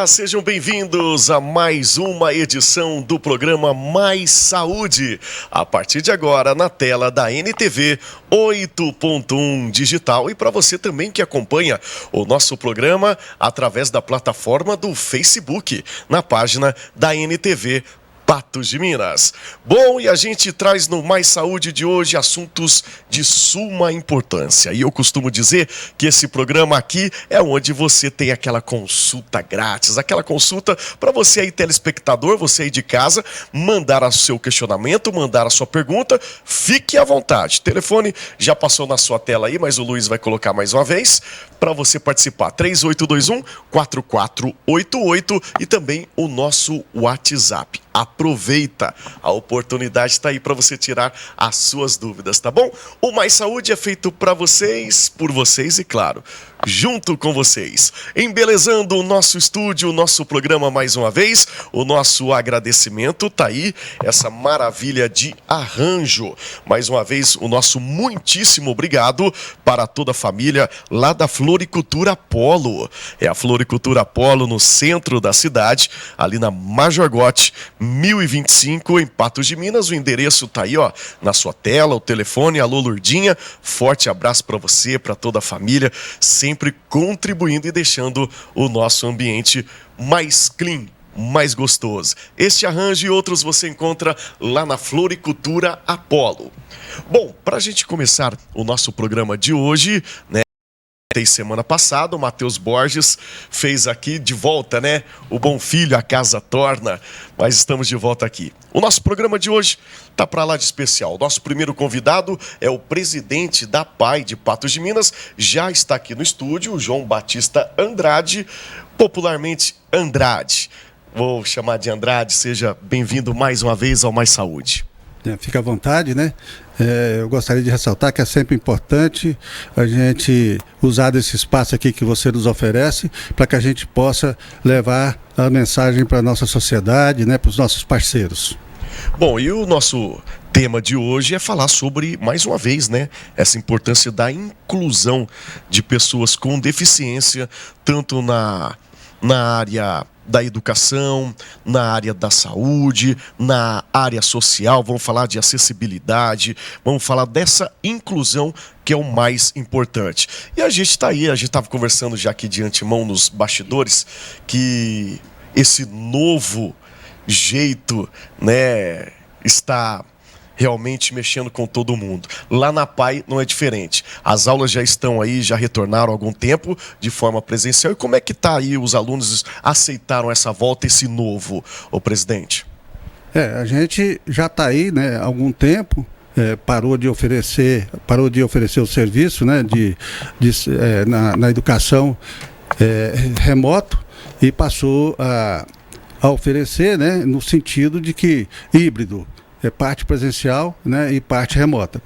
Olá, sejam bem-vindos a mais uma edição do programa Mais Saúde. A partir de agora, na tela da NTV 8.1 Digital e para você também que acompanha o nosso programa através da plataforma do Facebook, na página da NTV Patos de Minas. Bom, e a gente traz no Mais Saúde de hoje assuntos de suma importância. E eu costumo dizer que esse programa aqui é onde você tem aquela consulta grátis, aquela consulta para você aí, telespectador, você aí de casa, mandar o seu questionamento, mandar a sua pergunta. Fique à vontade. O telefone já passou na sua tela aí, mas o Luiz vai colocar mais uma vez para você participar. 3821-4488 e também o nosso WhatsApp. Aproveita, a oportunidade está aí para você tirar as suas dúvidas, tá bom? O Mais Saúde é feito para vocês, por vocês e, claro, junto com vocês. Embelezando o nosso estúdio, o nosso programa mais uma vez, o nosso agradecimento tá aí, essa maravilha de arranjo. Mais uma vez, o nosso muitíssimo obrigado para toda a família lá da Floricultura Apolo. É a Floricultura Apolo no centro da cidade, ali na Major Gotti 1025, em Patos de Minas. O endereço tá aí, ó, na sua tela, o telefone. Alô, Lourdinha, forte abraço para você, para toda a família, sempre contribuindo e deixando o nosso ambiente mais clean, mais gostoso. Este arranjo e outros você encontra lá na Floricultura Apolo. Bom, para a gente começar o nosso programa de hoje, né? Semana passada, o Matheus Borges fez aqui de volta, né? O Bom Filho, a Casa Torna, mas estamos de volta aqui. O nosso programa de hoje tá para lá de especial. O nosso primeiro convidado é o presidente da PAI de Patos de Minas, já está aqui no estúdio, o João Batista Andrade, popularmente Andrade. Vou chamar de Andrade, seja bem-vindo mais uma vez ao Mais Saúde. Fica à vontade, né? Eu gostaria de ressaltar que é sempre importante a gente usar desse espaço aqui que você nos oferece para que a gente possa levar a mensagem para a nossa sociedade, né, para os nossos parceiros. Bom, e o nosso tema de hoje é falar sobre, mais uma vez, né, essa importância da inclusão de pessoas com deficiência, tanto na área da educação, na área da saúde, na área social. Vamos falar de acessibilidade, vamos falar dessa inclusão que é o mais importante. E a gente está aí, a gente estava conversando já aqui de antemão nos bastidores, que esse novo jeito, né, está realmente mexendo com todo mundo. Lá na PAI não é diferente. As aulas já estão aí, já retornaram há algum tempo de forma presencial. E como é que está aí, os alunos aceitaram essa volta, esse novo, ô presidente? A gente já está aí, né, há algum tempo. Parou de oferecer o serviço, né, na educação remoto e passou a oferecer, né, no sentido de que híbrido, parte presencial, né, e parte remota.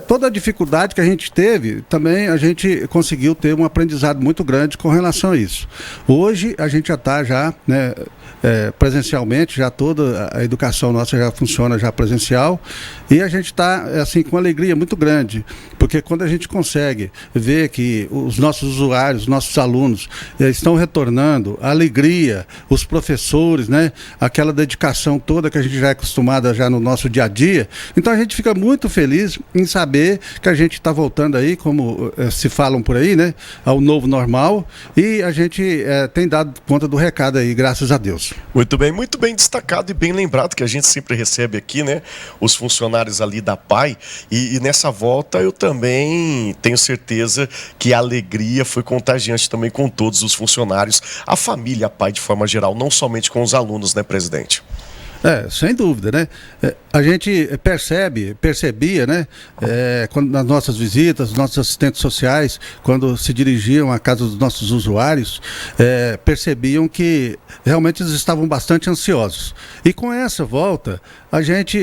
Toda a dificuldade que a gente teve, também a gente conseguiu ter um aprendizado muito grande com relação a isso. Hoje a gente já está né, presencialmente, já toda a educação nossa já funciona já presencial, e a gente está assim, com alegria muito grande, porque quando a gente consegue ver que os nossos usuários, os nossos alunos estão retornando, a alegria, os professores, né, aquela dedicação toda que a gente já é acostumada já no nosso dia a dia, então a gente fica muito feliz em saber que a gente está voltando aí, como se falam por aí, né, ao novo normal, e a gente tem dado conta do recado aí, graças a Deus. Muito bem destacado e bem lembrado que a gente sempre recebe aqui, né, os funcionários ali da PAI, e nessa volta eu também tenho certeza que a alegria foi contagiante também com todos os funcionários, a família PAI de forma geral, não somente com os alunos, né, presidente? Sem dúvida, né? A gente percebia, né? Quando, nas nossas visitas, nossos assistentes sociais, quando se dirigiam à casa dos nossos usuários, percebiam que realmente eles estavam bastante ansiosos. E com essa volta, a gente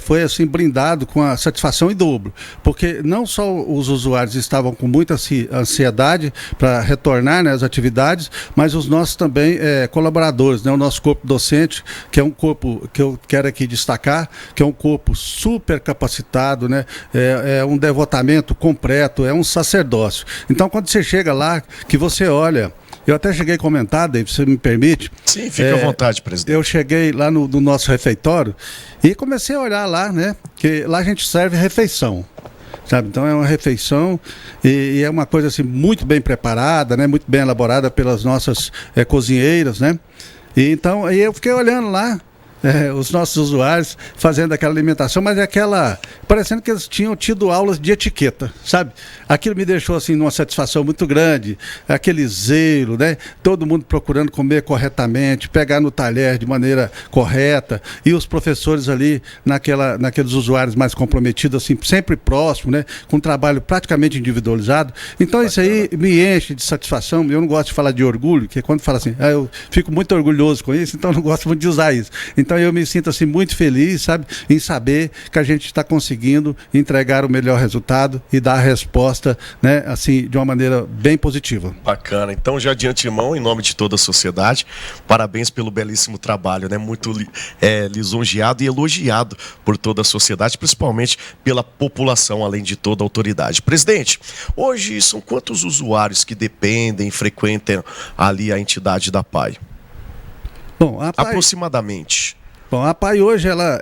foi assim brindado com a satisfação em dobro, porque não só os usuários estavam com muita ansiedade para retornar, né, às atividades, mas os nossos também colaboradores, né, o nosso corpo docente, que é um corpo que eu quero aqui destacar, que é um corpo super capacitado, né, é um devotamento completo, é um sacerdócio. Então, quando você chega lá, que você olha Eu até cheguei a comentar, David, se você me permite. Sim, fica à vontade, presidente. Eu cheguei lá no nosso refeitório e comecei a olhar lá, né? Que lá a gente serve refeição. Sabe? Então é uma refeição e é uma coisa assim muito bem preparada, né? Muito bem elaborada pelas nossas cozinheiras, né? E então aí eu fiquei olhando lá os nossos usuários fazendo aquela alimentação, mas parecendo que eles tinham tido aulas de etiqueta, sabe? Aquilo me deixou assim numa satisfação muito grande, aquele zelo, né? Todo mundo procurando comer corretamente, pegar no talher de maneira correta, e os professores ali naqueles usuários mais comprometidos, assim, sempre próximos, né? Com um trabalho praticamente individualizado. Então isso aí me enche de satisfação. Eu não gosto de falar de orgulho, porque quando fala assim, eu fico muito orgulhoso com isso, então eu não gosto muito de usar isso. Então eu me sinto assim muito feliz, sabe, em saber que a gente está conseguindo entregar o melhor resultado e dar a resposta, né, assim, de uma maneira bem positiva. Bacana. Então, já de antemão, em nome de toda a sociedade, parabéns pelo belíssimo trabalho, né? Muito lisonjeado e elogiado por toda a sociedade, principalmente pela população, além de toda a autoridade. Presidente, hoje são quantos usuários que dependem, frequentam ali a entidade da PAI? Bom, a PAI... Aproximadamente. Bom, a PAI hoje ela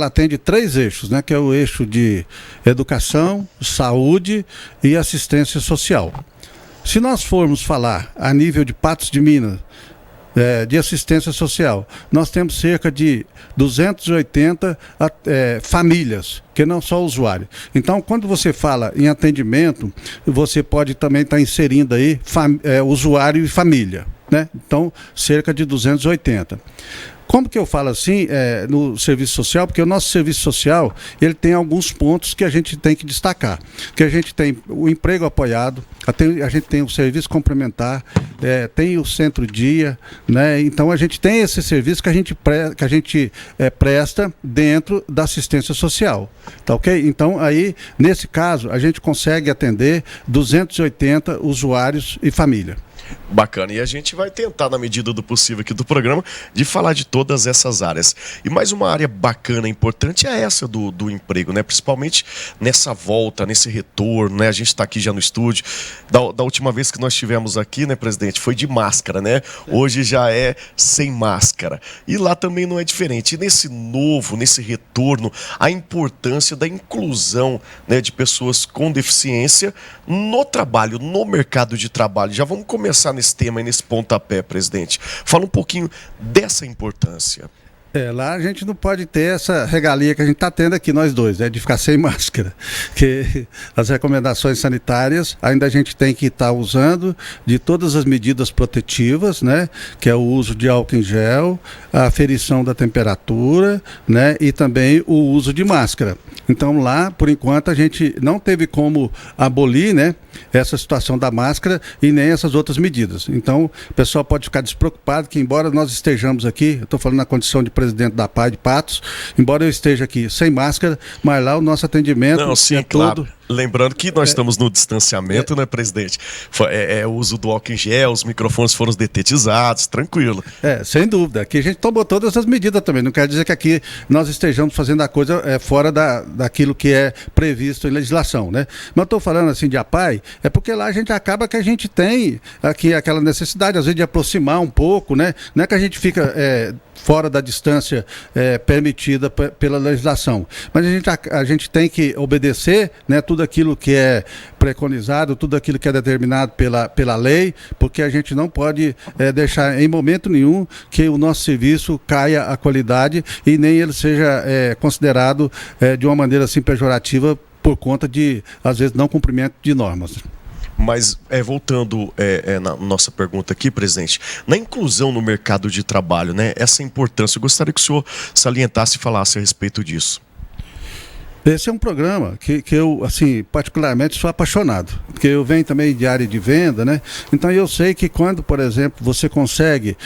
atende 3 eixos, né? Que é o eixo de educação, saúde e assistência social. Se nós formos falar a nível de Patos de Minas, de assistência social, nós temos cerca de 280 famílias, que não só usuário. Então, quando você fala em atendimento, você pode também estar inserindo aí usuário e família, né? Então, cerca de 280. Como que eu falo assim no serviço social? Porque o nosso serviço social, ele tem alguns pontos que a gente tem que destacar. Que a gente tem o emprego apoiado, a gente tem o serviço complementar, tem o centro-dia, né? Então a gente tem esse serviço que a gente presta dentro da assistência social, tá ok? Então aí, nesse caso, a gente consegue atender 280 usuários e família. Bacana, e a gente vai tentar, na medida do possível aqui do programa, de falar de todas essas áreas. E mais uma área bacana, importante, é essa do emprego, né? Principalmente nessa volta, nesse retorno, né? A gente está aqui já no estúdio. Da última vez que nós estivemos aqui, né, presidente, foi de máscara, né? Hoje já é sem máscara. E lá também não é diferente. E nesse retorno, a importância da inclusão, né, de pessoas com deficiência no trabalho, no mercado de trabalho. Já vamos começar nesse tema e nesse pontapé, presidente. Fala um pouquinho dessa importância. Lá a gente não pode ter essa regalia que a gente está tendo aqui, nós dois, de ficar sem máscara. Porque as recomendações sanitárias ainda a gente tem que estar usando de todas as medidas protetivas, né? Que é o uso de álcool em gel, a aferição da temperatura, né? E também o uso de máscara. Então lá, por enquanto, a gente não teve como abolir, né, essa situação da máscara e nem essas outras medidas. Então o pessoal pode ficar despreocupado que, embora nós estejamos aqui, eu estou falando na condição de presidente da PAI de Patos, embora eu esteja aqui sem máscara, mas lá o nosso atendimento claro. Lembrando que nós estamos no distanciamento, né, presidente? O uso do álcool em gel, os microfones foram detetizados, tranquilo. Sem dúvida. Aqui a gente tomou todas as medidas também. Não quer dizer que aqui nós estejamos fazendo a coisa fora daquilo que é previsto em legislação, né? Mas eu estou falando assim de APAI, porque lá a gente acaba que a gente tem aqui aquela necessidade, às vezes, de aproximar um pouco, né? Não é que a gente fica fora da distância permitida pela legislação. Mas a gente tem que obedecer, né, tudo aquilo que é preconizado, tudo aquilo que é determinado pela lei, porque a gente não pode deixar em momento nenhum que o nosso serviço caia a qualidade e nem ele seja considerado de uma maneira assim pejorativa por conta de, às vezes, não cumprimento de normas. Mas, voltando na nossa pergunta aqui, presidente, na inclusão no mercado de trabalho, né, essa importância, eu gostaria que o senhor salientasse e falasse a respeito disso. Esse é um programa que eu, assim, particularmente sou apaixonado, porque eu venho também de área de venda, né? Então eu sei que quando, por exemplo, você consegue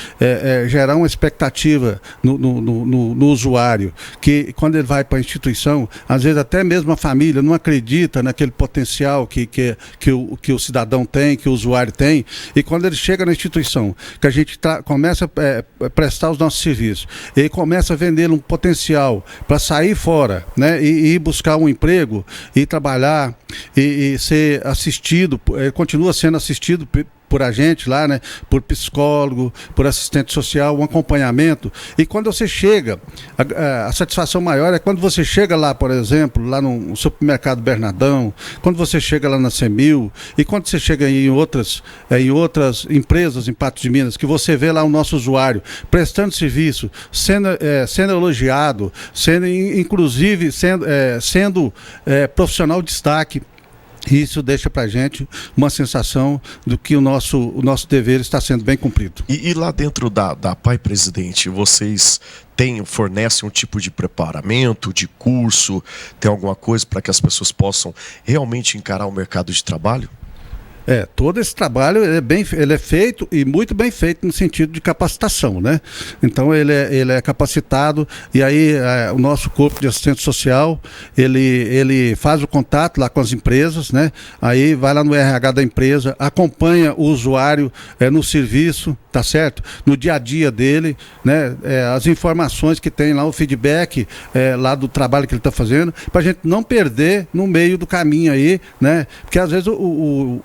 gerar uma expectativa no usuário, que quando ele vai para a instituição, às vezes até mesmo a família não acredita naquele potencial que o cidadão tem, que o usuário tem, e quando ele chega na instituição, que a gente começa a prestar os nossos serviços, e começa a vender um potencial para sair fora, né? E buscar um emprego e trabalhar e ser assistido, continua sendo assistido por a gente lá, né? Por psicólogo, por assistente social, um acompanhamento. E quando você chega, a satisfação maior é quando você chega lá, por exemplo, lá no supermercado Bernardão, quando você chega lá na CEMIL e quando você chega em outras empresas em Patos de Minas, que você vê lá o nosso usuário prestando serviço, sendo elogiado, inclusive sendo profissional de destaque. Isso deixa para a gente uma sensação do que o nosso dever está sendo bem cumprido. E lá dentro da PAI, presidente, vocês fornecem um tipo de preparamento, de curso, tem alguma coisa para que as pessoas possam realmente encarar o mercado de trabalho? Todo esse trabalho ele é feito e muito bem feito no sentido de capacitação, né? Então ele é capacitado e aí o nosso corpo de assistente social ele faz o contato lá com as empresas, né? Aí vai lá no RH da empresa, acompanha o usuário no serviço, tá certo? No dia a dia dele, né? As informações que tem lá, o feedback lá do trabalho que ele está fazendo, para a gente não perder no meio do caminho aí, né? Porque às vezes o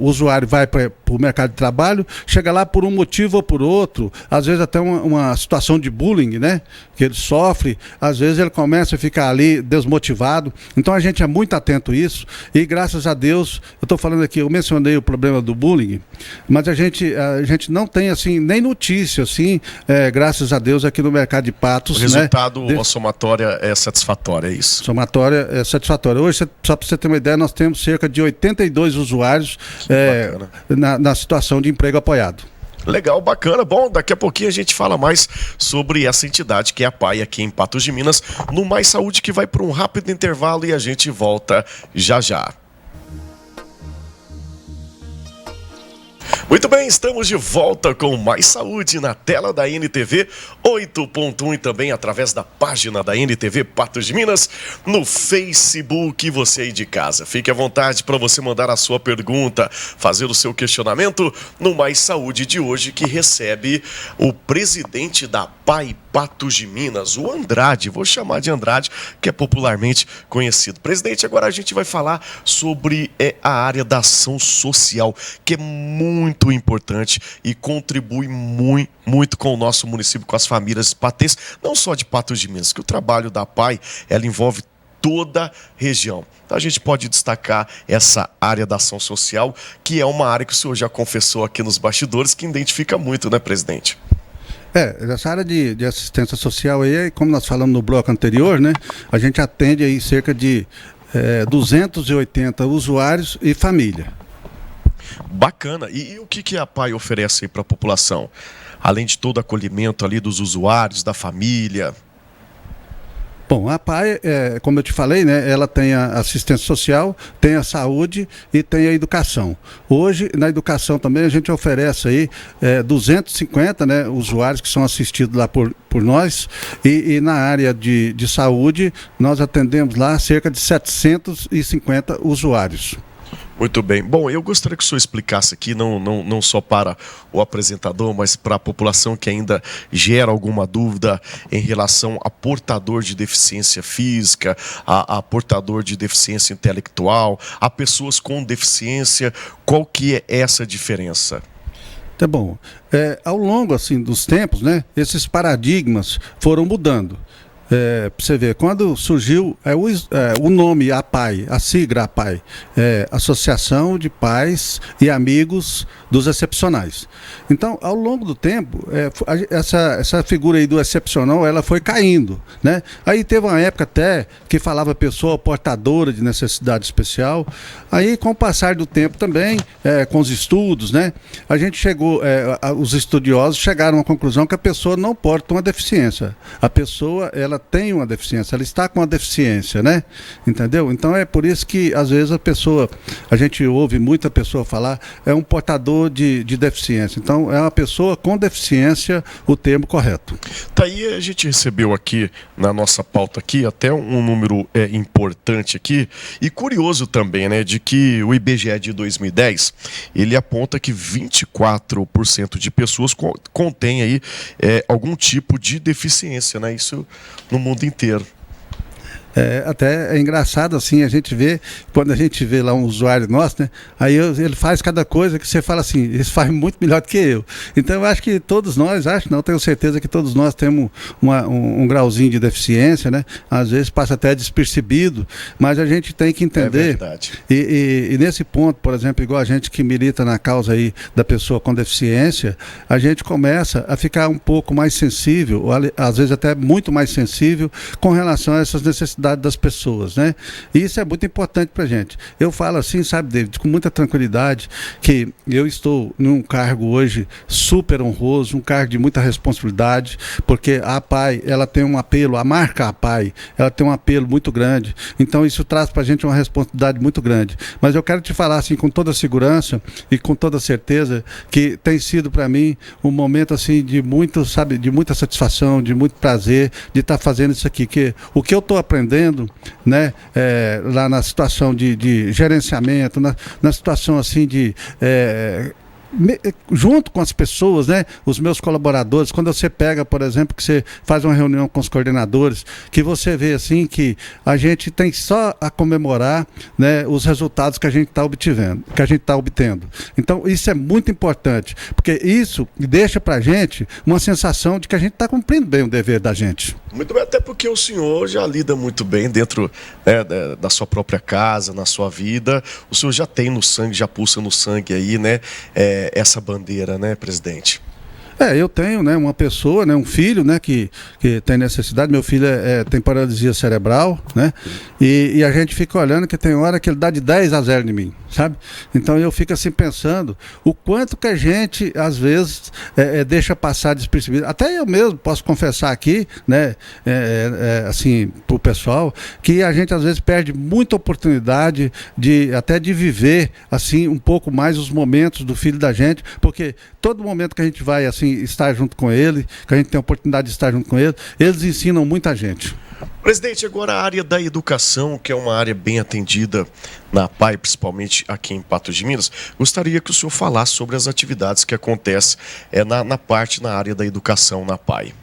usuário vai para o mercado de trabalho, chega lá por um motivo ou por outro, às vezes até uma situação de bullying, né? Que ele sofre, às vezes ele começa a ficar ali desmotivado. Então a gente é muito atento a isso e graças a Deus, eu estou falando aqui, eu mencionei o problema do bullying, mas a gente não tem assim, nem notícia assim, graças a Deus aqui no mercado de Patos. O resultado, a somatória é satisfatória, é isso? Somatória é satisfatória. Hoje, só para você ter uma ideia, nós temos cerca de 82 usuários na situação de emprego apoiado. Legal, bacana. Bom, daqui a pouquinho a gente fala mais sobre essa entidade que é a PAI aqui em Patos de Minas, no Mais Saúde, que vai para um rápido intervalo e a gente volta já já. Muito bem, estamos de volta com Mais Saúde na tela da NTV 8.1 e também através da página da NTV Patos de Minas no Facebook. Você aí de casa, fique à vontade para você mandar a sua pergunta, fazer o seu questionamento no Mais Saúde de hoje, que recebe o presidente da PAI Patos de Minas, o Andrade, vou chamar de Andrade, que é popularmente conhecido. Presidente, agora a gente vai falar sobre a área da ação social, que é muito importante e contribui muito com o nosso município, com as famílias patenses, não só de Patos de Minas, que o trabalho da PAI, ela envolve toda a região. Então a gente pode destacar essa área da ação social, que é uma área que o senhor já confessou aqui nos bastidores, que identifica muito, né, presidente? Essa área de assistência social aí, como nós falamos no bloco anterior, né? A gente atende aí cerca de 280 usuários e família. Bacana. E o que a PAI oferece aí para a população? Além de todo o acolhimento ali dos usuários, da família. Bom, a PAI, como eu te falei, né, ela tem a assistência social, tem a saúde e tem a educação. Hoje, na educação também, a gente oferece aí 250, né, usuários que são assistidos lá por nós e na área de saúde, nós atendemos lá cerca de 750 usuários. Muito bem. Bom, eu gostaria que o senhor explicasse aqui, não só para o apresentador, mas para a população que ainda gera alguma dúvida em relação a portador de deficiência física, a portador de deficiência intelectual, a pessoas com deficiência, qual que é essa diferença? Tá bom. Ao longo assim, dos tempos, né, esses paradigmas foram mudando. Para você ver, quando surgiu o nome APAI, a sigla APAI, Associação de Pais e Amigos dos Excepcionais. Então, ao longo do tempo, essa figura aí do excepcional, ela foi caindo, né? Aí teve uma época até que falava pessoa portadora de necessidade especial. Aí, com o passar do tempo também, com os estudos, né? A gente chegou, os estudiosos chegaram à conclusão que a pessoa não porta uma deficiência. A pessoa, ela tem uma deficiência, ela está com uma deficiência, né? Entendeu? Então é por isso que às vezes a gente ouve muita pessoa falar, é um portador de deficiência. Então é uma pessoa com deficiência, o termo correto. Tá aí, a gente recebeu aqui na nossa pauta aqui até um número importante aqui e curioso também, né, de que o IBGE de 2010, ele aponta que 24% de pessoas contém aí algum tipo de deficiência, né? Isso no mundo inteiro. Até é engraçado assim, a gente vê, quando a gente vê lá um usuário nosso, né? Aí ele faz cada coisa que você fala assim, ele faz muito melhor do que eu. Então eu acho que todos nós, tenho certeza que todos nós temos um grauzinho de deficiência, né? Às vezes passa até despercebido, mas a gente tem que entender. É verdade. E nesse ponto, por exemplo, igual a gente que milita na causa aí da pessoa com deficiência, a gente começa a ficar um pouco mais sensível, ou às vezes até muito mais sensível com relação a essas necessidades das pessoas, né? E isso é muito importante pra gente. Eu falo assim, sabe, David, com muita tranquilidade, que eu estou num cargo hoje super honroso, um cargo de muita responsabilidade, porque a APAI, ela tem um apelo, a marca APAI, ela tem um apelo muito grande, então isso traz pra gente uma responsabilidade muito grande. Mas eu quero te falar assim com toda segurança e com toda certeza que tem sido para mim um momento assim de muito, sabe, de muita satisfação, de muito prazer de estar fazendo isso aqui, que o que eu estou aprendendo, né, lá na situação de gerenciamento, na situação assim de junto com as pessoas, né, os meus colaboradores, quando você pega, por exemplo, que você faz uma reunião com os coordenadores, que você vê assim que a gente tem só a comemorar, né, os resultados que a gente está obtendo. Então isso é muito importante, porque isso deixa pra gente uma sensação de que a gente está cumprindo bem o dever da gente. Muito bem, até porque o senhor já lida muito bem dentro, né, da sua própria casa, na sua vida. O senhor já tem no sangue, já pulsa no sangue aí, né, essa bandeira, né, presidente? Eu tenho, né, uma pessoa, né, um filho, né, que tem necessidade. Meu filho tem paralisia cerebral, né, e a gente fica olhando que tem hora que ele dá de 10-0 em mim, sabe? Então eu fico assim pensando o quanto que a gente, às vezes, deixa passar despercebido. Até eu mesmo posso confessar aqui, né, assim, pro pessoal, que a gente às vezes perde muita oportunidade até de viver, assim, um pouco mais os momentos do filho da gente, porque todo momento que a gente vai, assim, estar junto com ele, que a gente tem a oportunidade de estar junto com ele, eles ensinam muita gente. Presidente, agora a área da educação, que é uma área bem atendida na APAI, principalmente aqui em Patos de Minas, gostaria que o senhor falasse sobre as atividades que acontecem na área da educação na APAI.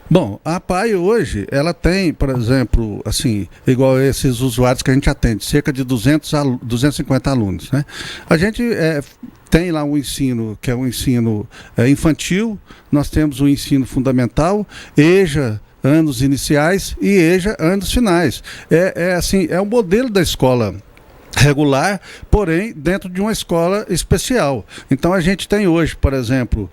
Bom, a APAI hoje, ela tem, por exemplo, assim, igual esses usuários que a gente atende, cerca de 250 alunos, né? A gente tem lá um ensino, que é um ensino infantil, nós temos um ensino fundamental, EJA, anos iniciais, e EJA, anos finais. Assim, é o modelo da escola regular, porém dentro de uma escola especial. Então a gente tem hoje, por exemplo,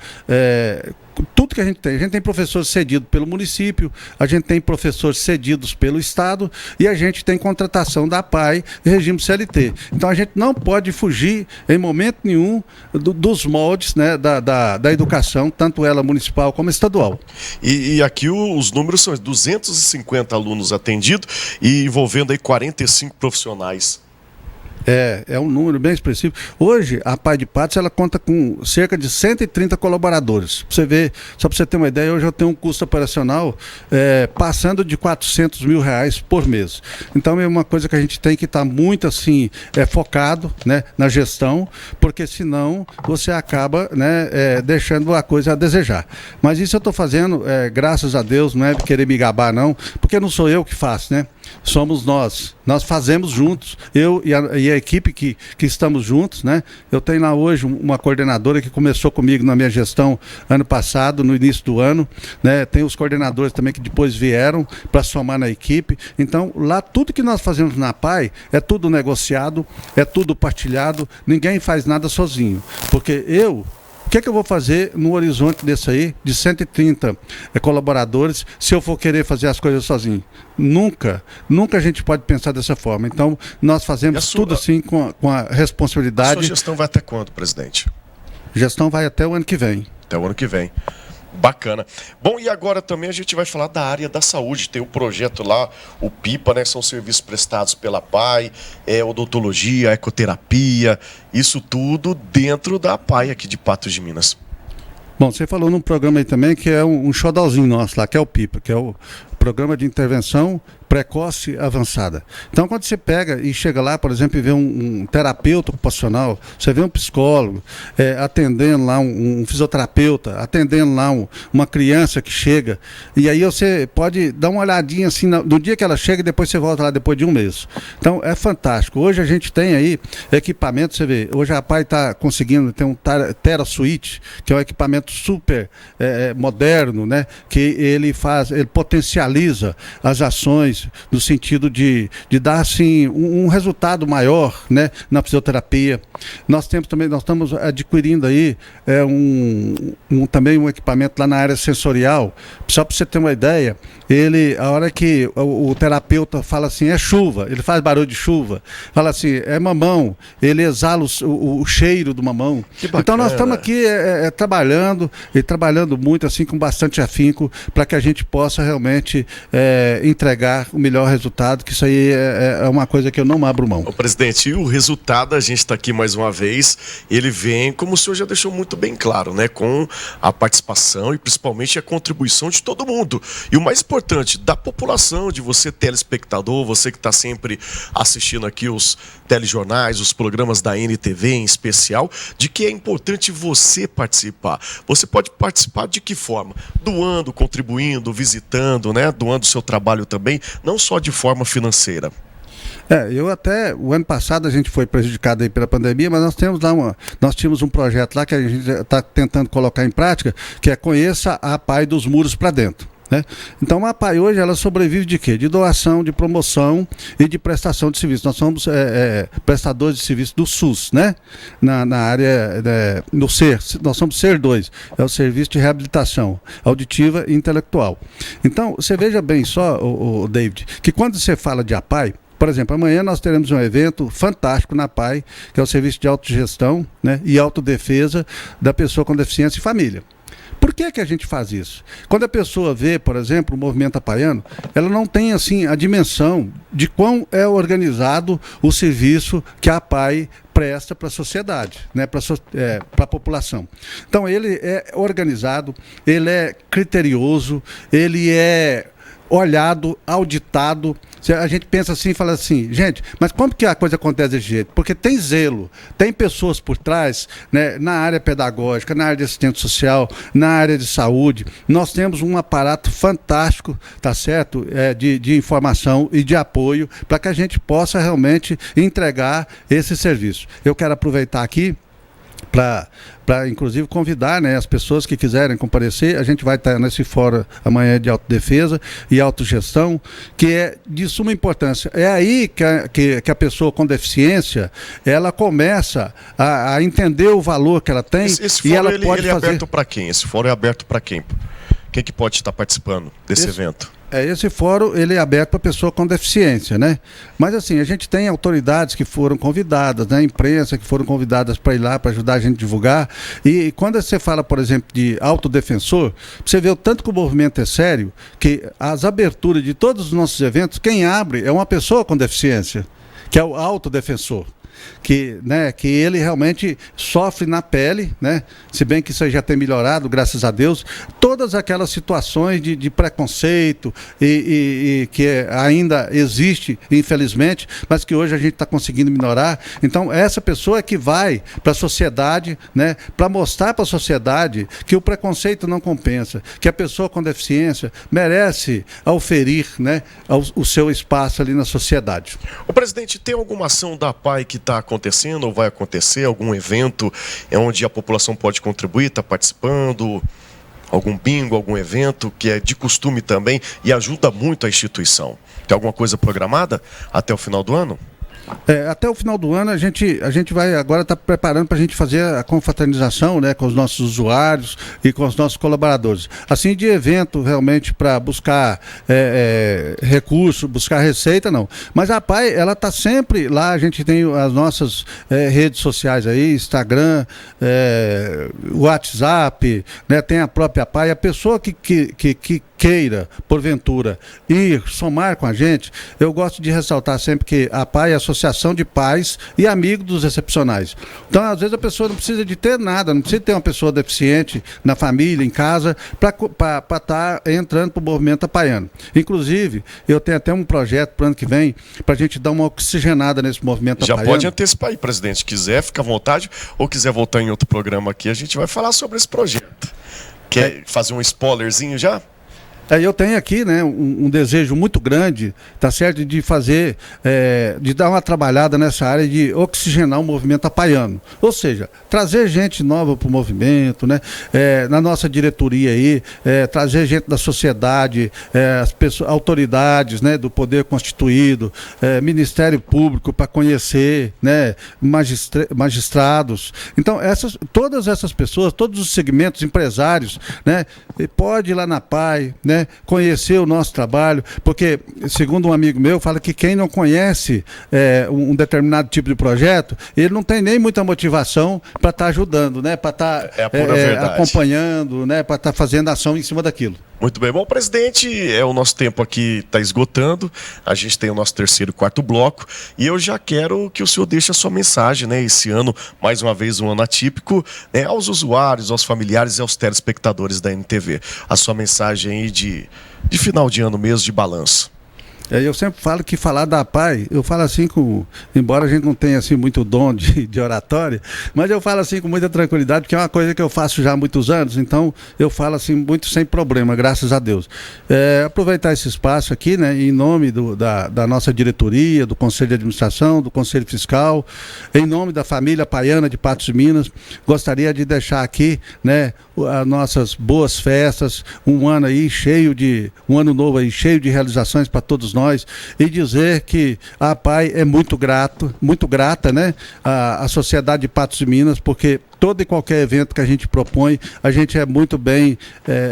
tudo que a gente tem professores cedidos pelo município, a gente tem professores cedidos pelo Estado e a gente tem contratação da APAI e regime CLT. Então a gente não pode fugir em momento nenhum dos moldes, né, da educação, tanto ela municipal como estadual. E aqui os números são 250 alunos atendidos e envolvendo aí 45 profissionais. É um número bem expressivo. Hoje, a APAI de Patos, ela conta com cerca de 130 colaboradores. Você vê, só para você ter uma ideia, hoje eu tenho um custo operacional passando de R$400 mil por mês. Então é uma coisa que a gente tem que estar muito assim, focado, né, na gestão, porque senão você acaba, né, deixando a coisa a desejar. Mas isso eu estou fazendo, graças a Deus, não é querer me gabar não, porque não sou eu que faço, né? Somos nós fazemos juntos, eu e a equipe que estamos juntos, né? Eu tenho lá hoje uma coordenadora que começou comigo na minha gestão ano passado, no início do ano, né? Tem os coordenadores também que depois vieram para somar na equipe. Então, lá tudo que nós fazemos na APAI é tudo negociado, é tudo partilhado, ninguém faz nada sozinho, porque o que eu vou fazer no horizonte desse aí, de 130 colaboradores, se eu for querer fazer as coisas sozinho? Nunca a gente pode pensar dessa forma. Então, nós fazemos tudo assim com a responsabilidade. A sua gestão vai até quando, presidente? Gestão vai até o ano que vem. Até o ano que vem. Bacana. Bom, e agora também a gente vai falar da área da saúde. Tem o projeto lá, o PIPA, né? São serviços prestados pela APAI, odontologia, ecoterapia, isso tudo dentro da APAI aqui de Patos de Minas. Bom, você falou num programa aí também que é um xodózinho nosso lá, que é o PIPA, que é o Programa de Intervenção precoce avançada. Então, quando você pega e chega lá, por exemplo, e vê um terapeuta ocupacional, você vê um psicólogo atendendo lá, um fisioterapeuta, atendendo lá uma criança que chega, e aí você pode dar uma olhadinha assim, no dia que ela chega e depois você volta lá depois de um mês. Então, é fantástico. Hoje a gente tem aí equipamento, você vê, hoje a APAI está conseguindo ter um TeraSuite, que é um equipamento super moderno, né, que ele potencializa as ações no sentido de dar assim um resultado maior, né, na fisioterapia. Nós estamos adquirindo aí também um equipamento lá na área sensorial. Só para você ter uma ideia, a hora que o terapeuta fala assim, é chuva, ele faz barulho de chuva, fala assim, é mamão, ele exala o cheiro do mamão. Então nós estamos aqui trabalhando muito assim com bastante afinco para que a gente possa realmente entregar o melhor resultado, que isso aí é uma coisa que eu não abro mão. Ô, presidente, e o resultado, a gente está aqui mais uma vez, ele vem, como o senhor já deixou muito bem claro, né, com a participação e principalmente a contribuição de todo mundo. E o mais importante, da população, de você telespectador, você que está sempre assistindo aqui os telejornais, os programas da NTV em especial, de que é importante você participar. Você pode participar de que forma? Doando, contribuindo, visitando, né, doando o seu trabalho também, não só de forma financeira. O ano passado a gente foi prejudicado aí pela pandemia, mas nós tínhamos um projeto lá que a gente está tentando colocar em prática, que é Conheça a APAI dos muros para dentro. Né? Então a APAI hoje ela sobrevive de quê? De doação, de promoção e de prestação de serviço. Nós somos prestadores de serviço do SUS, né? Na área no SER, nós somos SER 2, é o Serviço de Reabilitação Auditiva e Intelectual. Então, você veja bem só, o David, que quando você fala de APAI, por exemplo, amanhã nós teremos um evento fantástico na APAI, que é o Serviço de Autogestão, né, e Autodefesa da Pessoa com Deficiência e Família. Por que a gente faz isso? Quando a pessoa vê, por exemplo, o movimento apaiano, ela não tem assim a dimensão de quão é organizado o serviço que a APAI presta para a sociedade, né, para a população. Então ele é organizado, ele é criterioso, ele é olhado, auditado. A gente pensa assim e fala assim, gente, mas como que a coisa acontece desse jeito? Porque tem zelo, tem pessoas por trás, né, na área pedagógica, na área de assistente social, na área de saúde. Nós temos um aparato fantástico, tá certo? De informação e de apoio para que a gente possa realmente entregar esse serviço. Eu quero aproveitar aqui para inclusive convidar, né, as pessoas que quiserem comparecer. A gente vai estar nesse fórum amanhã de autodefesa e autogestão, que é de suma importância. É aí que a pessoa com deficiência ela começa a entender o valor que ela tem. Esse fórum, e ela ele pode é fazer... aberto para quem? Esse fórum é aberto para quem? Quem que pode estar participando desse evento? Esse fórum ele é aberto para pessoa com deficiência, né? Mas assim, a gente tem autoridades que foram convidadas, né? Imprensa que foram convidadas para ir lá, para ajudar a gente a divulgar. E quando você fala, por exemplo, de autodefensor, você vê o tanto que o movimento é sério, que as aberturas de todos os nossos eventos, quem abre é uma pessoa com deficiência, que é o autodefensor. Que ele realmente sofre na pele, né? Se bem que isso aí já tem melhorado, graças a Deus, todas aquelas situações de preconceito e que ainda existe, infelizmente, mas que hoje a gente está conseguindo minorar. Então, essa pessoa é que vai para a sociedade, né? Para mostrar para a sociedade que o preconceito não compensa, que a pessoa com deficiência merece auferir, né, o seu espaço ali na sociedade. O presidente, tem alguma ação da APAI que está acontecendo ou vai acontecer? Algum evento onde a população pode contribuir, está participando? Algum bingo, algum evento que é de costume também e ajuda muito a instituição? Tem alguma coisa programada até o final do ano? Até o final do ano a gente vai agora estar preparando para a gente fazer a confraternização, né, com os nossos usuários e com os nossos colaboradores. Assim, de evento realmente para buscar recurso, buscar receita, não. Mas a APAI, ela está sempre lá, a gente tem as nossas redes sociais aí, Instagram, WhatsApp, né, tem a própria APAI. A pessoa que queira, porventura, ir somar com a gente, eu gosto de ressaltar sempre que a APAI é a Associação de Pais e Amigos dos Excepcionais. Então, às vezes, a pessoa não precisa de ter nada, não precisa ter uma pessoa deficiente na família, em casa, para estar entrando para o movimento apaiano. Inclusive, eu tenho até um projeto para o ano que vem, para a gente dar uma oxigenada nesse movimento apaiano. Já pode antecipar aí, presidente. Quiser, fica à vontade, ou quiser voltar em outro programa aqui, a gente vai falar sobre esse projeto. Quer fazer um spoilerzinho já? Eu tenho aqui, né, um desejo muito grande, tá certo, de fazer, de dar uma trabalhada nessa área de oxigenar o movimento apaiano. Ou seja, trazer gente nova para o movimento, né, na nossa diretoria aí, trazer gente da sociedade, as pessoas, autoridades, né, do poder constituído, Ministério Público para conhecer, né, magistrados. Então, todas essas pessoas, todos os segmentos empresários, né, pode ir lá na APAI, né, conhecer o nosso trabalho, porque, segundo um amigo meu, fala que quem não conhece um determinado tipo de projeto, ele não tem nem muita motivação para estar ajudando, né, para estar acompanhando, né, para estar fazendo ação em cima daquilo. Muito bem. Bom, presidente, o nosso tempo aqui está esgotando, a gente tem o nosso terceiro e quarto bloco, e eu já quero que o senhor deixe a sua mensagem, né, esse ano, mais uma vez um ano atípico, né, aos usuários, aos familiares e aos telespectadores da NTV. A sua mensagem aí de final de ano mesmo, de balanço. Eu sempre falo que falar da APAI, eu falo assim embora a gente não tenha assim muito dom de oratória, mas eu falo assim com muita tranquilidade, porque é uma coisa que eu faço já há muitos anos, então eu falo assim muito sem problema, graças a Deus. Aproveitar esse espaço aqui, né, em nome da nossa diretoria, do Conselho de Administração, do Conselho Fiscal, em nome da família apaiana de Patos de Minas, gostaria de deixar aqui, né, as nossas boas festas, um ano novo aí cheio de realizações para todos nós, e dizer que a APAI é muito grata, né, à sociedade de Patos de Minas, porque todo e qualquer evento que a gente propõe, a gente é muito bem,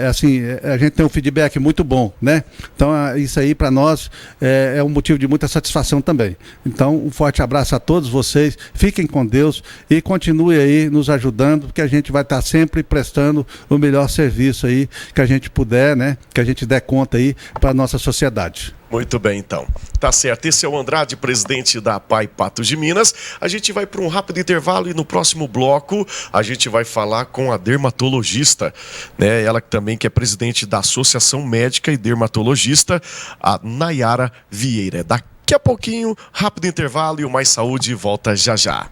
a gente tem um feedback muito bom, né? Então, isso aí para nós é um motivo de muita satisfação também. Então, um forte abraço a todos vocês, fiquem com Deus e continue aí nos ajudando, porque a gente vai estar sempre prestando o melhor serviço aí que a gente puder, né? Que a gente der conta aí para a nossa sociedade. Muito bem, então. Tá certo. Esse é o Andrade, presidente da APAI Patos de Minas. A gente vai para um rápido intervalo e no próximo bloco a gente vai falar com a dermatologista, né? Ela também que é presidente da Associação Médica e Dermatologista, a Nayara Vieira. Daqui a pouquinho, rápido intervalo e o Mais Saúde volta já já.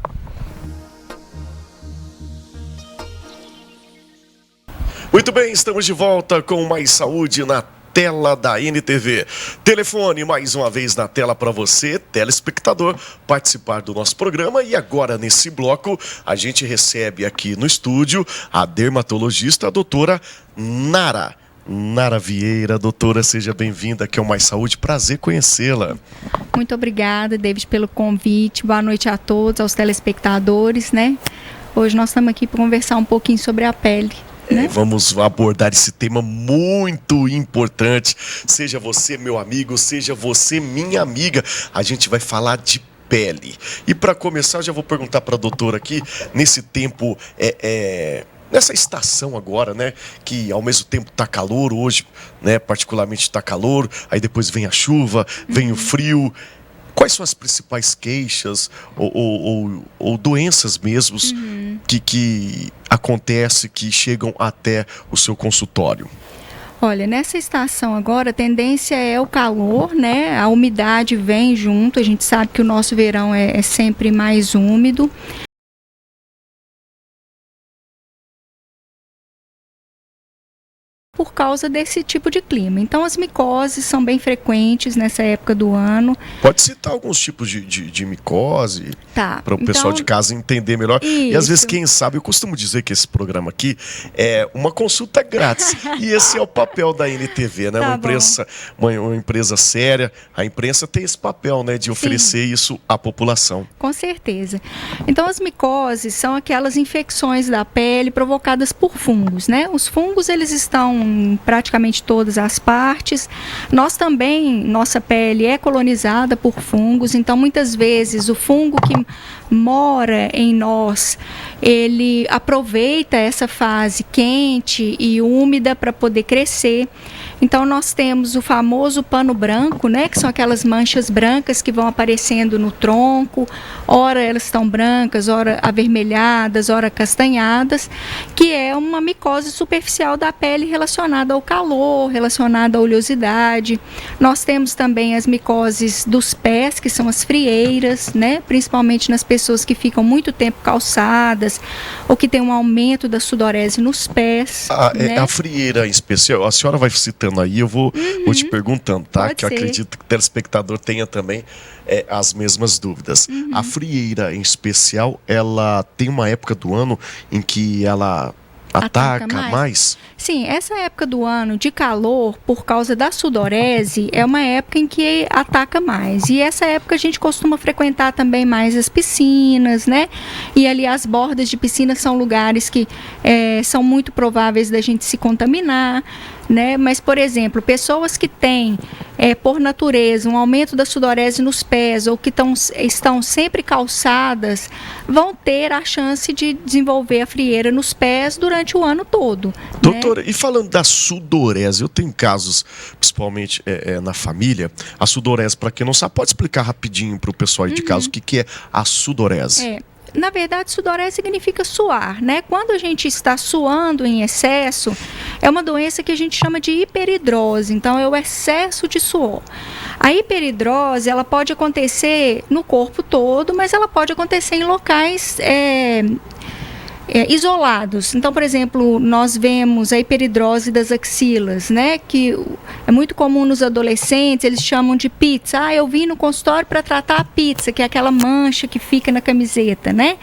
Muito bem, estamos de volta com Mais Saúde na tela da NTV. Telefone mais uma vez na tela para você, telespectador, participar do nosso programa. E agora, nesse bloco, a gente recebe aqui no estúdio a dermatologista, a doutora Nara Vieira. Doutora, seja bem-vinda aqui ao Mais Saúde. Prazer conhecê-la. Muito obrigada, David, pelo convite. Boa noite a todos, aos telespectadores, né? Hoje nós estamos aqui para conversar um pouquinho sobre a pele. Né? Vamos abordar esse tema muito importante. Seja você meu amigo, seja você minha amiga, a gente vai falar de pele. E para começar, eu já vou perguntar para a doutora aqui, nesse tempo, nessa estação agora, né, que ao mesmo tempo está calor hoje, né, particularmente está calor, aí depois vem a chuva, vem o frio. Quais são as principais queixas ou doenças mesmos que acontecem, que chegam até o seu consultório? Olha, nessa estação agora a tendência é o calor, né? A umidade vem junto, a gente sabe que o nosso verão é sempre mais úmido. Por causa desse tipo de clima. Então as micoses são bem frequentes nessa época do ano. Pode citar alguns tipos de micose, tá, para o pessoal de casa entender melhor. Isso. E às vezes, quem sabe, eu costumo dizer que esse programa aqui é uma consulta grátis. E esse é o papel da NTV, né? Tá, uma empresa séria. A imprensa tem esse papel, né, de oferecer isso à população. Com certeza. Então as micoses são aquelas infecções da pele provocadas por fungos, né? Os fungos, eles estão em praticamente todas as partes. Nossa pele é colonizada por fungos, então muitas vezes o fungo que mora em nós, ele aproveita essa fase quente e úmida para poder crescer. Então nós temos o famoso pano branco, né, que são aquelas manchas brancas que vão aparecendo no tronco, ora elas estão brancas, ora avermelhadas, ora castanhadas, que é uma micose superficial da pele relacionada ao calor, relacionada à oleosidade. Nós temos também as micoses dos pés, que são as frieiras, né, principalmente nas pessoas que ficam muito tempo calçadas ou que tem um aumento da sudorese nos pés. Né? A frieira em especial, a senhora vai citando aí, eu vou te perguntando, tá? Pode que eu ser. acredito que o telespectador tenha também as mesmas dúvidas. A frieira em especial, ela tem uma época do ano em que ela ataca mais? Sim, essa época do ano de calor, por causa da sudorese, é uma época em que ataca mais. E essa época a gente costuma frequentar também mais as piscinas, né? E ali as bordas de piscina são lugares que são muito prováveis da gente se contaminar, né? Mas, por exemplo, pessoas que têm, por natureza, um aumento da sudorese nos pés ou que estão sempre calçadas, vão ter a chance de desenvolver a frieira nos pés durante o ano todo. Doutora, e falando da sudorese, eu tenho casos, principalmente na família, a sudorese, para quem não sabe, pode explicar rapidinho para o pessoal aí de casa o que é a sudorese? Na verdade, sudorese significa suar, né? Quando a gente está suando em excesso, é uma doença que a gente chama de hiperidrose, então é o excesso de suor. A hiperidrose, ela pode acontecer no corpo todo, mas ela pode acontecer em locais isolados. Então, por exemplo, nós vemos a hiperidrose das axilas, né? Que é muito comum nos adolescentes, eles chamam de pizza. Eu vim no consultório para tratar a pizza, que é aquela mancha que fica na camiseta, né?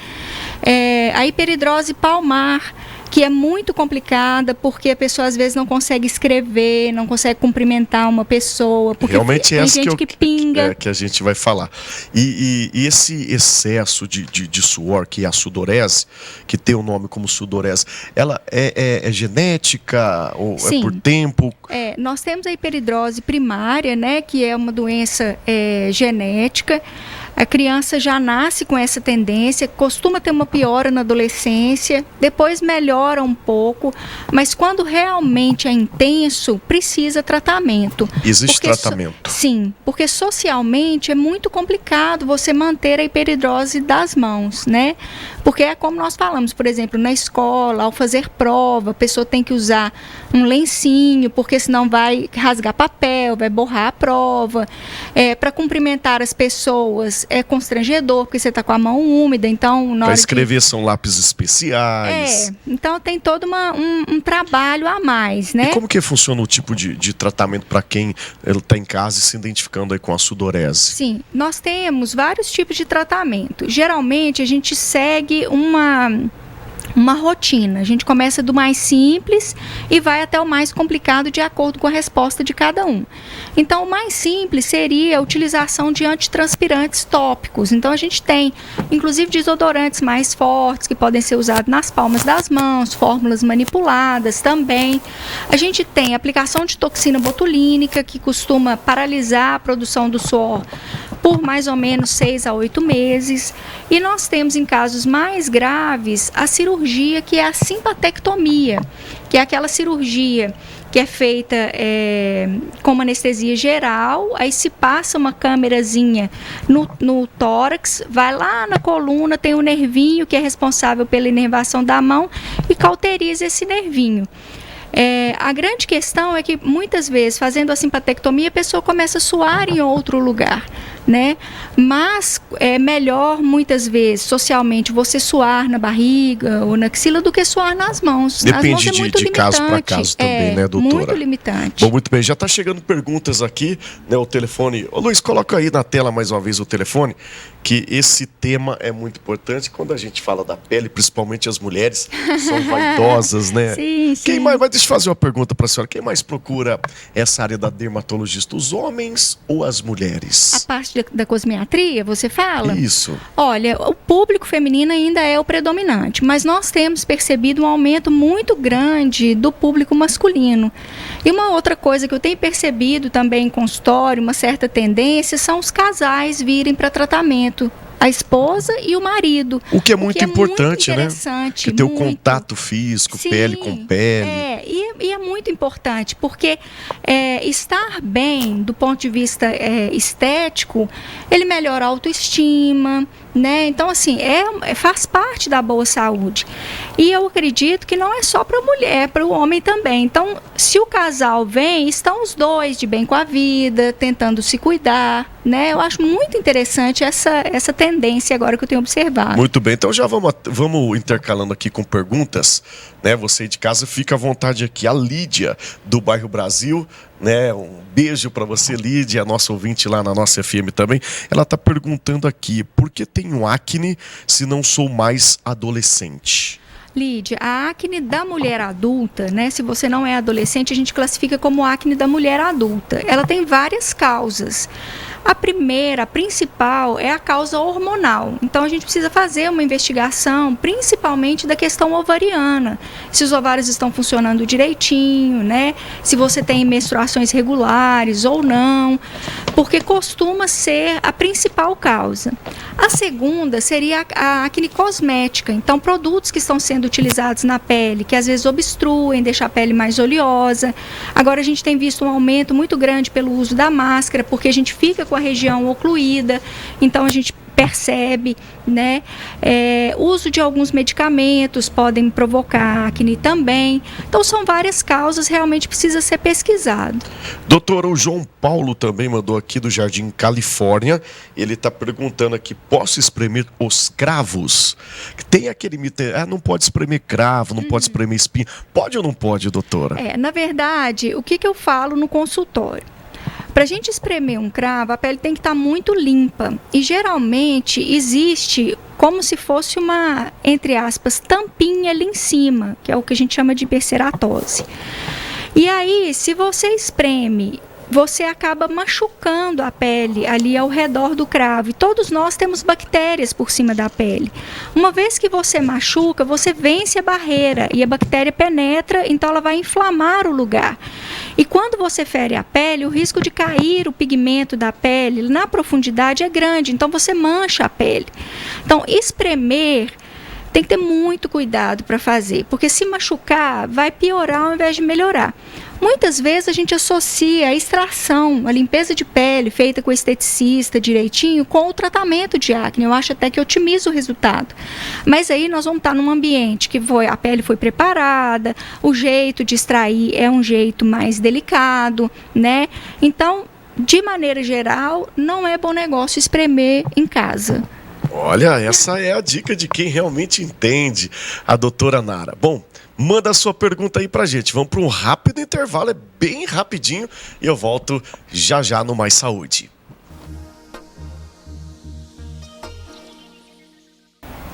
A hiperidrose palmar, que é muito complicada, porque a pessoa às vezes não consegue escrever, não consegue cumprimentar uma pessoa, porque realmente tem essa gente que pinga. Que a gente vai falar. E esse excesso de suor, que é a sudorese, que tem o nome como sudorese, ela é genética ou Sim. é por tempo? Nós temos a hiperidrose primária, né, que é uma doença genética. A criança já nasce com essa tendência, costuma ter uma piora na adolescência, depois melhora um pouco, mas quando realmente é intenso, precisa tratamento. Existe tratamento? Sim, porque socialmente é muito complicado você manter a hiperidrose das mãos, né? Porque é como nós falamos, por exemplo, na escola, ao fazer prova, a pessoa tem que usar um lencinho, porque senão vai rasgar papel, vai borrar a prova. Para cumprimentar as pessoas é constrangedor, porque você está com a mão úmida, então... Para escrever são lápis especiais. Então tem todo um trabalho a mais, né? E como que funciona o tipo de tratamento para quem está em casa e se identificando aí com a sudorese? Sim, nós temos vários tipos de tratamento. Geralmente a gente segue uma rotina. A gente começa do mais simples e vai até o mais complicado de acordo com a resposta de cada um. Então, o mais simples seria a utilização de antitranspirantes tópicos. Então, a gente tem, inclusive, desodorantes mais fortes que podem ser usados nas palmas das mãos, fórmulas manipuladas também. A gente tem aplicação de toxina botulínica, que costuma paralisar a produção do suor por mais ou menos 6 a 8 meses. E nós temos, em casos mais graves, a cirurgia, que é a simpatectomia, que é aquela cirurgia que é feita com uma anestesia geral, aí se passa uma câmerazinha no tórax, vai lá na coluna, tem o nervinho que é responsável pela inervação da mão e cauteriza esse nervinho. A grande questão é que muitas vezes, fazendo a simpatectomia, a pessoa começa a suar em outro lugar, né? Mas é melhor, muitas vezes, socialmente, você suar na barriga ou na axila do que suar nas mãos. Depende As mãos é de caso para caso também, né, doutora? Muito limitante. Bom, muito bem, já está chegando perguntas aqui, né, o telefone... Ô Luiz, coloca aí na tela mais uma vez o telefone, que esse tema é muito importante. Quando a gente fala da pele, principalmente as mulheres, são vaidosas, né? Sim, sim. Quem mais, deixa eu fazer uma pergunta para a senhora, quem mais procura essa área da dermatologista, os homens ou as mulheres? A parte da cosmiatria, você fala? Isso. Olha, o público feminino ainda é o predominante, mas nós temos percebido um aumento muito grande do público masculino. E uma outra coisa que eu tenho percebido também em consultório, uma certa tendência, são os casais virem para tratamento. A esposa e o marido. O que é muito importante, muito né? interessante, Que tem o muito. contato físico, Sim, pele com pele. E E é muito importante, porque estar bem do ponto de vista estético, ele melhora a autoestima, né? Então, assim, faz parte da boa saúde. E eu acredito que não é só para a mulher, para o homem também. Então, se o casal vem, estão os dois de bem com a vida, tentando se cuidar, né? Eu acho muito interessante essa tendência agora que eu tenho observado. Muito bem, então já vamos intercalando aqui com perguntas, né? Você de casa, fica à vontade aqui. A Lídia, do bairro Brasil, né? Um beijo para você, Lídia, nossa ouvinte lá na nossa FM também. Ela está perguntando aqui, por que tenho acne se não sou mais adolescente? Lídia, a acne da mulher adulta, né? Se você não é adolescente, a gente classifica como acne da mulher adulta. Ela tem várias causas. A primeira, a principal, é a causa hormonal. Então, a gente precisa fazer uma investigação, principalmente da questão ovariana. Se os ovários estão funcionando direitinho, né? Se você tem menstruações regulares ou não, porque costuma ser a principal causa. A segunda seria a acne cosmética. Então, produtos que estão sendo utilizados na pele, que às vezes obstruem, deixam a pele mais oleosa. Agora, a gente tem visto um aumento muito grande pelo uso da máscara, porque a gente fica com a região ocluída, então a gente percebe, né? Uso de alguns medicamentos podem provocar acne também. Então são várias causas, realmente precisa ser pesquisado. Doutor, o João Paulo também mandou aqui do Jardim Califórnia. Ele está perguntando aqui, posso espremer os cravos? Tem aquele mito, não pode espremer cravo, não pode espremer espinha. Pode ou não pode, doutora? Na verdade, o que eu falo no consultório? Para a gente espremer um cravo, a pele tem que estar muito limpa. E geralmente existe como se fosse uma, entre aspas, tampinha ali em cima, que é o que a gente chama de hiperceratose. E aí, se você espreme, você acaba machucando a pele ali ao redor do cravo. E todos nós temos bactérias por cima da pele. Uma vez que você machuca, você vence a barreira e a bactéria penetra, então ela vai inflamar o lugar. E quando você fere a pele, o risco de cair o pigmento da pele na profundidade é grande, então você mancha a pele. Então, espremer tem que ter muito cuidado para fazer, porque se machucar, vai piorar ao invés de melhorar. Muitas vezes a gente associa a extração, a limpeza de pele feita com o esteticista direitinho com o tratamento de acne. Eu acho até que otimiza o resultado. Mas aí nós vamos estar num ambiente que a pele foi preparada, o jeito de extrair é um jeito mais delicado, né? Então, de maneira geral, não é bom negócio espremer em casa. Olha, essa é a dica de quem realmente entende, a doutora Nara. Bom, manda a sua pergunta aí pra gente. Vamos para um rápido intervalo, é bem rapidinho, e eu volto já já no Mais Saúde.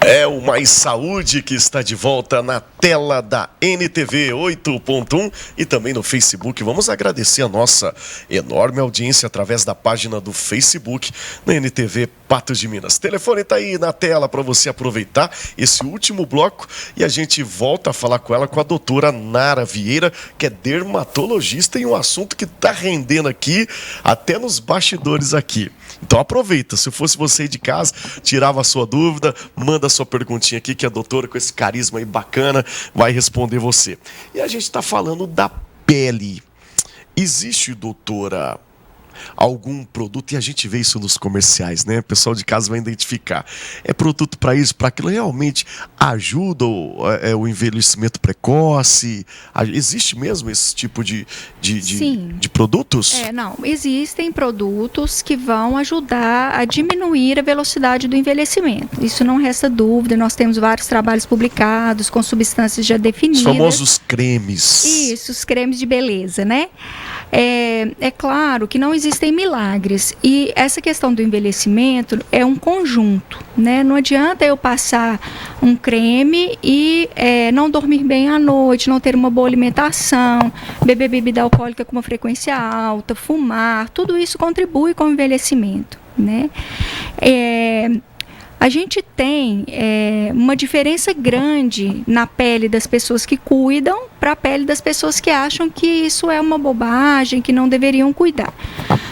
É o Mais Saúde que está de volta na tela da NTV 8.1 e também no Facebook. Vamos agradecer a nossa enorme audiência através da página do Facebook na NTV Patos de Minas. O telefone está aí na tela para você aproveitar esse último bloco e a gente volta a falar com ela, com a doutora Nara Vieira, que é dermatologista e um assunto que está rendendo aqui até nos bastidores aqui. Então aproveita, se fosse você de casa, tirava a sua dúvida, manda a sua perguntinha aqui que a doutora com esse carisma aí bacana vai responder você. E a gente está falando da pele. Existe, doutora, algum produto, e a gente vê isso nos comerciais, né? O pessoal de casa vai identificar. É produto para isso, para aquilo, realmente ajuda o envelhecimento precoce? Existe mesmo esse tipo de produtos? Não, existem produtos que vão ajudar a diminuir a velocidade do envelhecimento. Isso não resta dúvida, nós temos vários trabalhos publicados com substâncias já definidas. Os famosos cremes. Isso, os cremes de beleza, né? É claro que não existem milagres e essa questão do envelhecimento é um conjunto, né? Não adianta eu passar um creme e não dormir bem à noite, não ter uma boa alimentação, beber bebida alcoólica com uma frequência alta, fumar, tudo isso contribui com o envelhecimento, né? A gente tem uma diferença grande na pele das pessoas que cuidam para a pele das pessoas que acham que isso é uma bobagem, que não deveriam cuidar.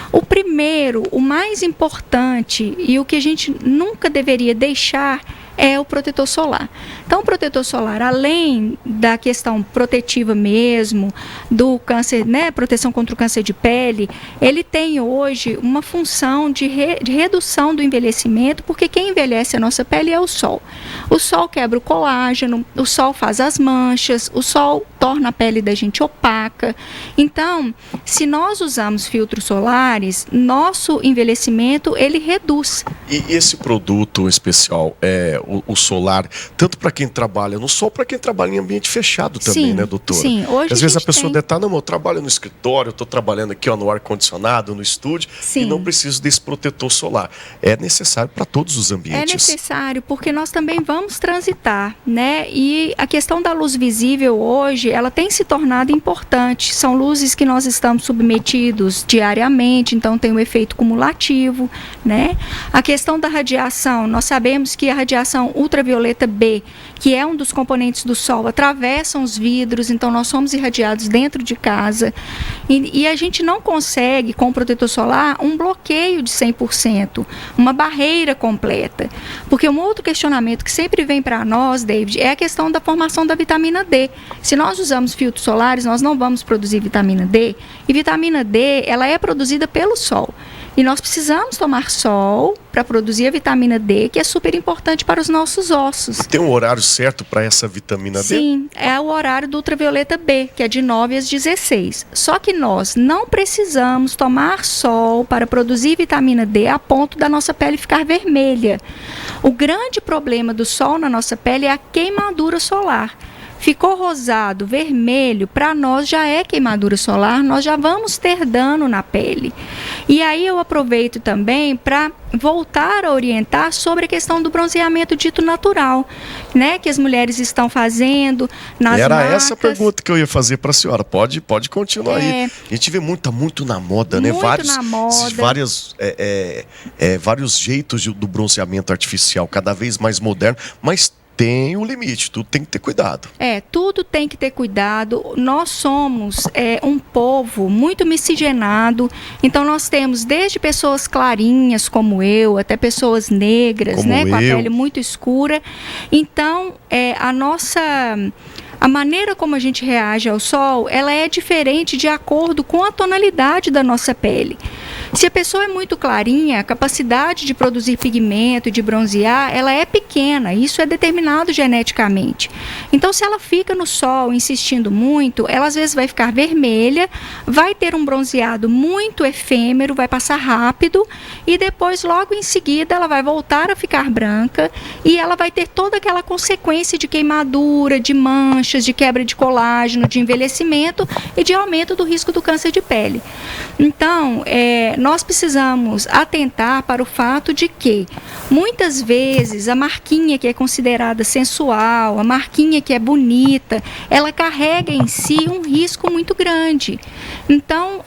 O primeiro, o mais importante e o que a gente nunca deveria deixar é o protetor solar. Então, o protetor solar, além da questão protetiva mesmo, do câncer, né, proteção contra o câncer de pele, ele tem hoje uma função de redução do envelhecimento, porque quem envelhece a nossa pele é o sol. O sol quebra o colágeno, o sol faz as manchas, o sol torna a pele da gente opaca. Então, se nós usamos filtros solares, nosso envelhecimento, ele reduz. E esse produto especial, o solar, tanto para quem trabalha no sol, para quem trabalha em ambiente fechado também, sim, né, doutora? Sim, hoje às vezes a pessoa tem... deve estar, não, eu trabalho no escritório, eu estou trabalhando aqui ó, no ar-condicionado, no estúdio, sim, e não preciso desse protetor solar. É necessário para todos os ambientes. É necessário, porque nós também vamos transitar, né? E a questão da luz visível hoje, ela tem se tornado importante. São luzes que nós estamos submetidos diariamente, então tem um efeito cumulativo, né? A questão da radiação, nós sabemos que a radiação ultravioleta B, que é um dos componentes do sol, atravessam os vidros, então nós somos irradiados dentro de casa. E a gente não consegue, com o protetor solar, um bloqueio de 100%, uma barreira completa. Porque um outro questionamento que sempre vem para nós, David, é a questão da formação da vitamina D. Se nós usamos filtros solares, nós não vamos produzir vitamina D. E vitamina D, ela é produzida pelo sol. E nós precisamos tomar sol para produzir a vitamina D, que é super importante para os nossos ossos. Tem um horário certo para essa vitamina D? Sim, é o horário do ultravioleta B, que é de 9 às 16. Só que nós não precisamos tomar sol para produzir vitamina D a ponto da nossa pele ficar vermelha. O grande problema do sol na nossa pele é a queimadura solar. Ficou rosado, vermelho, para nós já é queimadura solar, nós já vamos ter dano na pele. E aí eu aproveito também para voltar a orientar sobre a questão do bronzeamento dito natural, né, que as mulheres estão fazendo nas Era marcas. essa pergunta que eu ia fazer para a senhora. Pode continuar aí. A gente vê muito na moda, né? Vários jeitos do bronzeamento artificial, cada vez mais moderno, mas tem um limite, tudo tem que ter cuidado. Tudo tem que ter cuidado. Nós somos um povo muito miscigenado, então nós temos desde pessoas clarinhas como eu, até pessoas negras, né, com a pele muito escura. Então, a maneira como a gente reage ao sol, ela é diferente de acordo com a tonalidade da nossa pele. Se a pessoa é muito clarinha, a capacidade de produzir pigmento e de bronzear, ela é pequena. Isso é determinado geneticamente. Então, se ela fica no sol insistindo muito, ela às vezes vai ficar vermelha, vai ter um bronzeado muito efêmero, vai passar rápido e depois, logo em seguida, ela vai voltar a ficar branca e ela vai ter toda aquela consequência de queimadura, de manchas, de quebra de colágeno, de envelhecimento e de aumento do risco do câncer de pele. Então, nós precisamos atentar para o fato de que, muitas vezes, a marquinha que é considerada sensual, a marquinha que é bonita, ela carrega em si um risco muito grande. Então,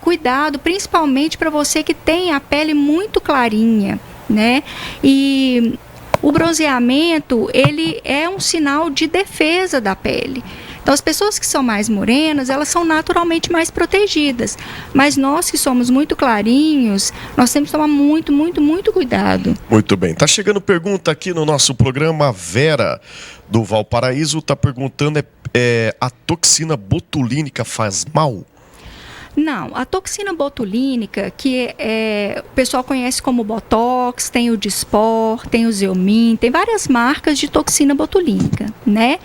cuidado, principalmente para você que tem a pele muito clarinha, né? E o bronzeamento, ele é um sinal de defesa da pele. Então, as pessoas que são mais morenas, elas são naturalmente mais protegidas. Mas nós que somos muito clarinhos, nós temos que tomar muito cuidado. Muito bem. Tá chegando pergunta aqui no nosso programa. A Vera, do Valparaíso, está perguntando, a toxina botulínica faz mal? Não, a toxina botulínica, que o pessoal conhece como Botox, tem o Dysport, tem o Xeomin, tem várias marcas de toxina botulínica, né?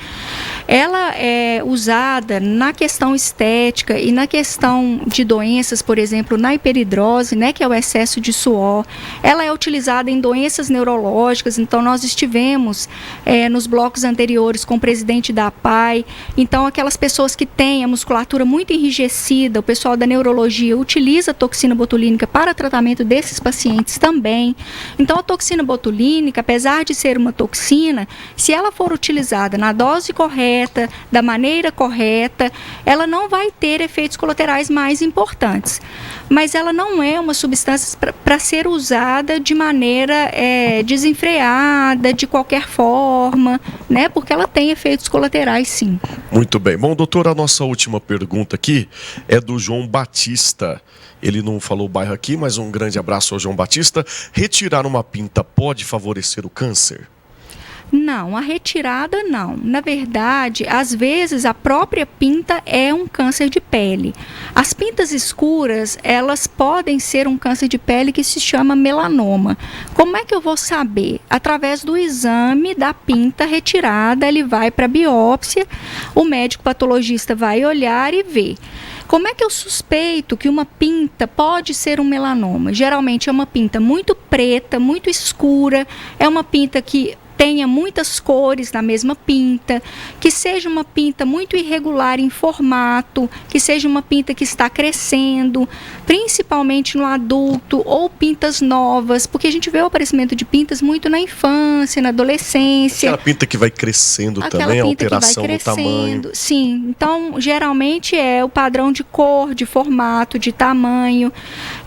Ela é usada na questão estética e na questão de doenças, por exemplo, na hiperidrose, né, que é o excesso de suor. Ela é utilizada em doenças neurológicas, então nós estivemos nos blocos anteriores com o presidente da APAI, então aquelas pessoas que têm a musculatura muito enrijecida, o pessoal da neurologia utiliza a toxina botulínica para tratamento desses pacientes também. Então a toxina botulínica, apesar de ser uma toxina, se ela for utilizada na dose correta, da maneira correta, ela não vai ter efeitos colaterais mais importantes. Mas ela não é uma substância para ser usada de maneira desenfreada, de qualquer forma, né? Porque ela tem efeitos colaterais, sim. Muito bem. Bom, doutora, a nossa última pergunta aqui é do João Batista. Ele não falou o bairro aqui, mas um grande abraço ao João Batista. Retirar uma pinta pode favorecer o câncer? Não, a retirada não. Na verdade, às vezes a própria pinta é um câncer de pele. As pintas escuras, elas podem ser um câncer de pele que se chama melanoma. Como é que eu vou saber? Através do exame da pinta retirada, ele vai para a biópsia, o médico patologista vai olhar e ver. Como é que eu suspeito que uma pinta pode ser um melanoma? Geralmente é uma pinta muito preta, muito escura, é uma pinta que tenha muitas cores na mesma pinta, que seja uma pinta muito irregular em formato, que seja uma pinta que está crescendo, principalmente no adulto, ou pintas novas, porque a gente vê o aparecimento de pintas muito na infância, na adolescência. Aquela pinta que vai crescendo também, a alteração no tamanho. Sim, então geralmente é o padrão de cor, de formato, de tamanho,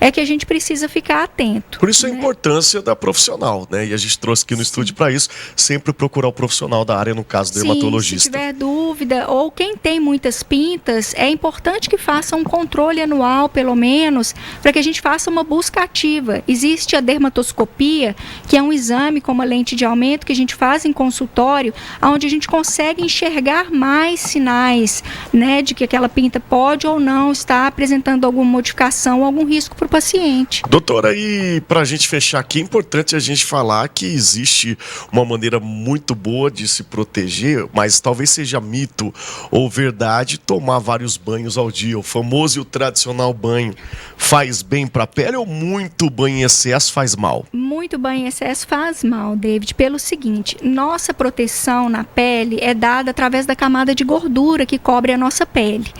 é que a gente precisa ficar atento. Por isso a né? importância da profissional, né? E a gente trouxe aqui no estúdio para isso, sempre procurar o profissional da área, no caso do dermatologista. Se tiver dúvida, ou quem tem muitas pintas, é importante que faça um controle anual, pelo menos, para que a gente faça uma busca ativa. Existe a dermatoscopia, que é um exame com uma lente de aumento que a gente faz em consultório, onde a gente consegue enxergar mais sinais, né, de que aquela pinta pode ou não estar apresentando alguma modificação, algum risco para o paciente. Doutora, e para a gente fechar aqui, é importante a gente falar que existe uma maneira muito boa de se proteger, mas talvez seja mito ou verdade tomar vários banhos ao dia. O famoso e o tradicional banho faz bem para a pele ou muito banho em excesso faz mal? Muito banho em excesso faz mal, David, pelo seguinte: nossa proteção na pele é dada através da camada de gordura que cobre a nossa pele.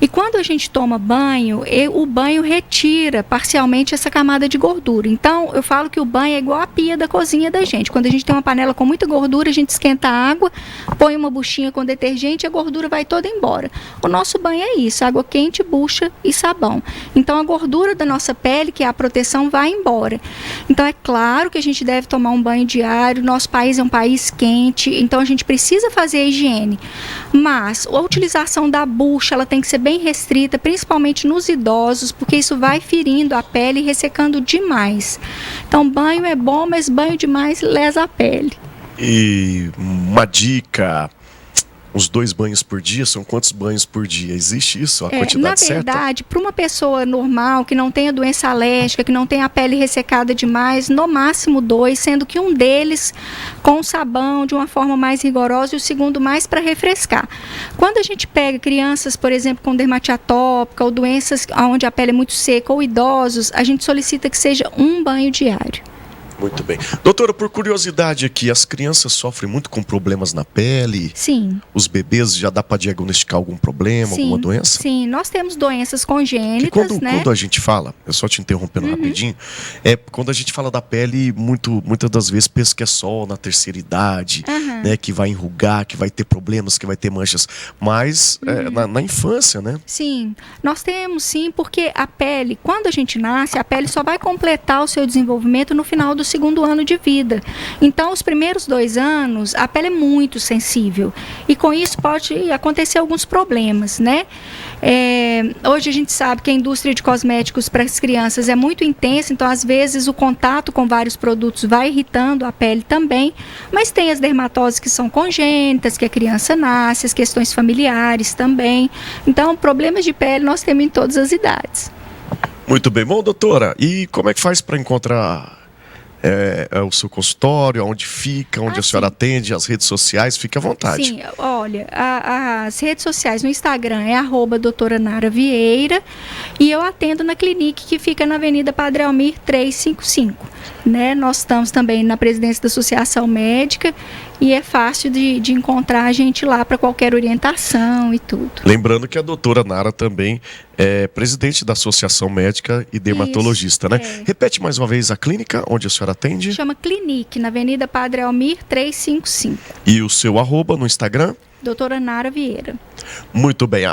E quando a gente toma banho, o banho retira parcialmente essa camada de gordura. Então, eu falo que o banho é igual a pia da cozinha da gente. Quando a gente tem uma panela com muita gordura, a gente esquenta a água, põe uma buchinha com detergente e a gordura vai toda embora. O nosso banho é isso: água quente, bucha e sabão. Então, a gordura da nossa pele, que é a proteção, vai embora. Então, é claro que a gente deve tomar um banho diário. Nosso país é um país quente, então a gente precisa fazer a higiene. Mas a utilização da bucha, ela tem que ser bem restrita, principalmente nos idosos, porque isso vai ferindo a pele e ressecando demais. Então, banho é bom, mas banho demais lesa a pele. E uma dica: uns 2 banhos por dia, são quantos banhos por dia? Existe isso, a quantidade certa? Na verdade, para uma pessoa normal, que não tenha doença alérgica, que não tenha a pele ressecada demais, no máximo 2, sendo que um deles com sabão, de uma forma mais rigorosa, e o segundo mais para refrescar. Quando a gente pega crianças, por exemplo, com dermatite atópica, ou doenças onde a pele é muito seca, ou idosos, a gente solicita que seja um banho diário. Muito bem. Doutora, por curiosidade aqui, as crianças sofrem muito com problemas na pele? Sim. Os bebês, já dá para diagnosticar algum problema, alguma doença? Sim, nós temos doenças congênitas, quando a gente fala, eu só te interrompendo rapidinho, quando a gente fala da pele, muitas das vezes pensa que é só na terceira idade, né, que vai enrugar, que vai ter problemas, que vai ter manchas, mas na infância, né? Sim, nós temos sim, porque a pele, quando a gente nasce, a pele só vai completar o seu desenvolvimento no final do segundo ano de vida. Então, os primeiros 2 anos, a pele é muito sensível. E com isso pode acontecer alguns problemas, né? Hoje a gente sabe que a indústria de cosméticos para as crianças é muito intensa, então às vezes o contato com vários produtos vai irritando a pele também, mas tem as dermatoses que são congênitas, que a criança nasce, as questões familiares também. Então, problemas de pele nós temos em todas as idades. Muito bem. Bom, doutora, e como é que faz para encontrar o seu consultório, onde fica, onde a senhora atende, as redes sociais? Fique à vontade. Sim, olha, as redes sociais no Instagram é @doutora Nara Vieira, e eu atendo na Clinique, que fica na Avenida Padre Almir 355. Né? Nós estamos também na presidência da Associação Médica e é fácil de encontrar a gente lá para qualquer orientação e tudo. Lembrando que a doutora Nara também é presidente da Associação Médica e dermatologista, isso, né? Repete mais uma vez a clínica onde a senhora atende. Chama Clinique, na Avenida Padre Almir 355. E o seu @ no Instagram? Doutora Nara Vieira. Muito bem.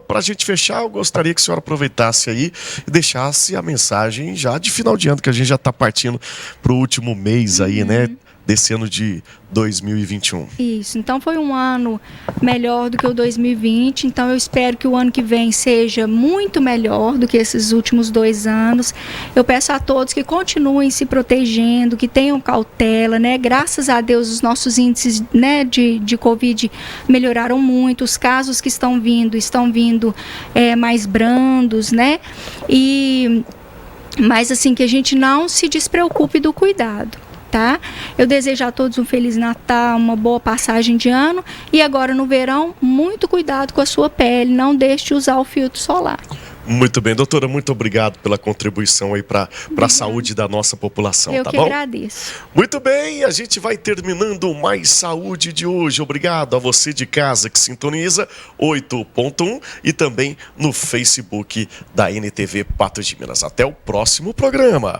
Para a gente fechar, eu gostaria que a senhora aproveitasse aí e deixasse a mensagem já de final de ano, que a gente já está partindo para o último mês aí, né? desse ano de 2021. Isso, então foi um ano melhor do que o 2020, então eu espero que o ano que vem seja muito melhor do que esses últimos 2 anos. Eu peço a todos que continuem se protegendo, que tenham cautela, né? Graças a Deus os nossos índices, né, de Covid melhoraram muito, os casos que estão vindo mais brandos, né? Mas assim, que a gente não se despreocupe do cuidado. Tá? Eu desejo a todos um Feliz Natal, uma boa passagem de ano e agora no verão, muito cuidado com a sua pele, não deixe de usar o filtro solar. Muito bem, doutora, muito obrigado pela contribuição aí para a saúde da nossa população, Eu tá que bom? agradeço. Muito bem, a gente vai terminando o Mais Saúde de hoje. Obrigado a você de casa que sintoniza 8.1 e também no Facebook da NTV Patos de Minas. Até o próximo programa.